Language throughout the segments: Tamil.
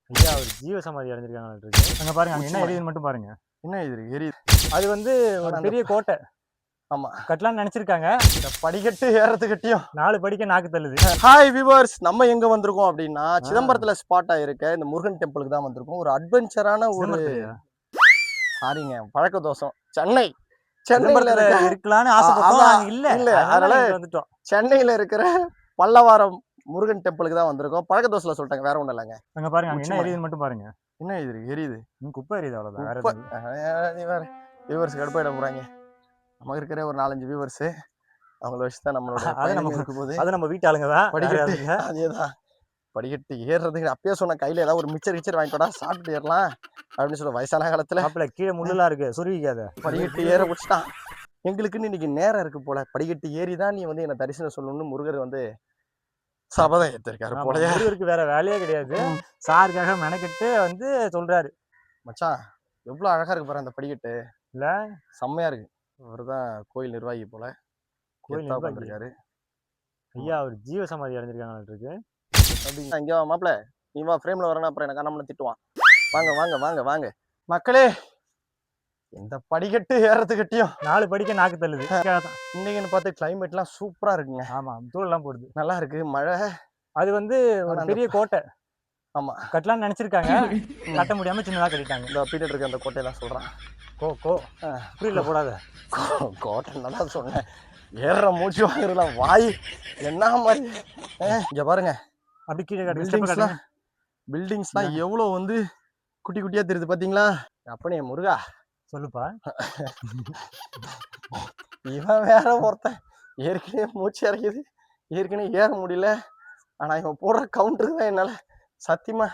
ஐயா ஒரு ஜீவ சமாதி அடைஞ்சிருக்காங்க. அங்க பாருங்க, அங்க என்ன எரியுதுன்னு மட்டும் பாருங்க. என்ன இது எரியுது? அது வந்து ஒரு பெரிய கோட்டை. ஆமா, கட்டலாம்னு நினைச்சிருக்காங்க. இந்த படிக்கட்டு ஏறதுக்கட்டியும் 4 படிக்க நாக்கு தள்ளுது. ஹாய் வியூவர்ஸ், நம்ம எங்க வந்திருக்கோம் அப்படின்னா சிதம்பரத்துல ஸ்பாட் ஆயிருக்க இந்த முருகன் டெம்பிளுக்கு தான் வந்திருக்கோம். ஒரு அட்வென்ச்சரான ஒரு சாரிங்க பழக்க தோஷம். சென்னையில இருக்கலாம்னு ஆசைப்பட்டோம், நாங்க இல்ல அதனால வந்துட்டோம். சென்னையில இருக்கிற பல்லவாரம் முருகன் டெம்பிளுக்கு தான் வந்திருக்கோம். பழக்க தோசைல சொல்லிட்டாங்க, வேற ஒண்ணும் இல்லைங்க. அங்க பாருங்க, அங்க என்ன எரியுதுன்னு மட்டும் பாருங்க. என்ன இது எரியுது? குப்பை எரியுது, அவ்வளவுதான். வியூவர்ஸ் கடுப்பாயிட போறாங்க. நமக்கு இருக்கிற ஒரு 4-5 வியூவர்ஸ், அவங்கள வச்சுதான் நம்மளோட பயணம் இருக்கும் போது அது நம்ம வீட்டு ஆளுங்க தான். படிக்கட்டு அதேதான், படிக்கட்டு ஏறுறதுக்கு அப்பயே சொன்ன கையில ஏதாவது ஒரு மிச்சர் வாங்கிக்கோடா, சாப்பிட்டு ஏறலாம் அப்படின்னு சொல்ல. வயசான காலத்துல கீழே முள்ளெல்லாம் இருக்கு, சொருவிக்காத. படிக்கட்டு ஏற முடிச்சுட்டான். எங்களுக்குன்னு இன்னைக்கு நேரம் இருக்கு போல. படிக்கட்டு ஏறிதான் நீ வந்து என்ன தரிசனம் சொல்லணும்னு முருகர் வந்து சபதம் ஏத்திருக்காரு போல. முருகருக்கு வேற வேலையே கிடையாது, சாருக்காக மெனக்கெட்டு வந்து சொல்றாரு. மச்சான் எவ்வளவு அழகா இருக்கு பாரு அந்த படிக்கட்டு, இல்ல செம்மையா இருக்கு. அவர்தான் கோயில் நிர்வாகி போல, கோயில் நிர்வாகி. ஐயா ஒரு ஜீவ சமாதி அடைஞ்சிருக்காங்க. அப்படின்னா இங்க மாப்பிள்ள, நீ வா ஃப்ரேம்ல வரணும், அப்புறம் எனக்கு நம்மள திட்டுவான். வாங்க வாங்க வாங்க வாங்க மக்களே, இந்த படிக்கட்டு ஏறதுக்கட்டியும் 4 படிக்க நாக்கு தள்ளுது. இன்னைக்குன்னு பார்த்து கிளைமேட்லாம் சூப்பரா இருக்குங்க. ஆமா, தூளெல்லாம் போடுது, நல்லா இருக்கு மழை. அது வந்து ஒரு பெரிய கோட்டை. ஆமா, கட்டலாம்னு நினைச்சிருக்காங்க, கட்ட முடியாம சின்னதா கட்டிட்டாங்க. இந்த பீரியட் இருக்க அந்த கோட்டையெல்லாம் சொல்றான். புரியல போடாத. கோட்டை நல்லா சொன்னேன். ஏற மூச்சு வாங்குறதுலாம் வாய் என்ன மாதிரி. இங்க பாருங்க, அப்படி கீழே பில்டிங்ஸ்லாம் எவ்வளவு வந்து குட்டி குட்டியா தெரியுது பாத்தீங்களா? அப்பனே முருகா சொல்லுப்பா. இவன் வேற ஒருத்தன், ஏற்கனவே மூச்சு இறக்குது, ஏற்கனவே ஏற முடியல. ஆனா இவன் போடுற கவுண்டருக்கு தான் என்னால சத்தியமா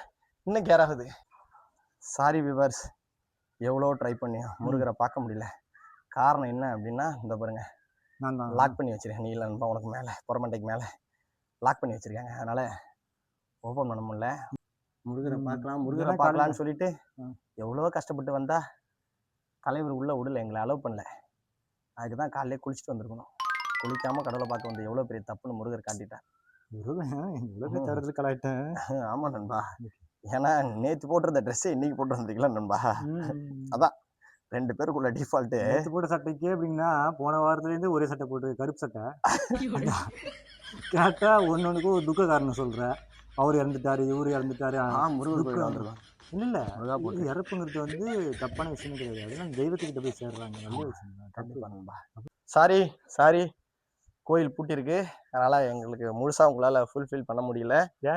இன்னும் கேர் ஆகுது. சாரி வியூவர்ஸ், எவ்வளோ ட்ரை பண்ணியும் முருகரை பார்க்க முடியல. காரணம் என்ன அப்படின்னா, இந்த பாருங்க லாக் பண்ணி வச்சிருக்கேன். நீல நண்பா உனக்கு மேலே புறமண்டைக்கு மேலே லாக் பண்ணி வச்சிருக்காங்க, அதனால ஓப்பன் பண்ண முடியல. முருகரை பார்க்கலாம்னு சொல்லிட்டு எவ்வளோ கஷ்டப்பட்டு வந்தா தலைவர் உள்ள விடல, எங்களை அலோவ் பண்ணல. அதுக்கு தான் காலையிலே குளிச்சுட்டு வந்திருக்கணும். குளிக்காம கடவுளை பார்க்க வந்து எவ்வளோ பெரிய தப்புன்னு முருகர் காட்டிட்டார். ஆமா நண்பா, ஏன்னா நேற்று போட்டிருந்த ட்ரெஸ்ஸை இன்னைக்கு போட்டு வந்தீங்களா நண்பா? அதான் 2 பேருக்குள்ள டிஃபால்ட்டு. நேற்று போட்ட சட்டைக்கு அப்படின்னா போன வாரத்துலேருந்து ஒரே சட்டை போட்டு, கருப்பு சட்டை கேட்டா ஒன்னொன்னுக்கும் ஒரு துக்க காரணம் சொல்கிறேன். அவர் இறந்துட்டாரு, இவரு இறந்துட்டாரு. முருகர் வந்துருக்கான். இல்ல இறப்புங்கிறது வந்து தப்பான விஷயம் கிடையாது, அதெல்லாம் தெய்வத்துக்கிட்ட போய் சேர்றாங்க, நல்ல விஷயம். கண்டிப்பா நண்பா. சாரி கோயில் பூட்டி இருக்கு, அதனால எங்களுக்கு முழுசா உங்களால ஃபுல்ஃபில் பண்ண முடியல.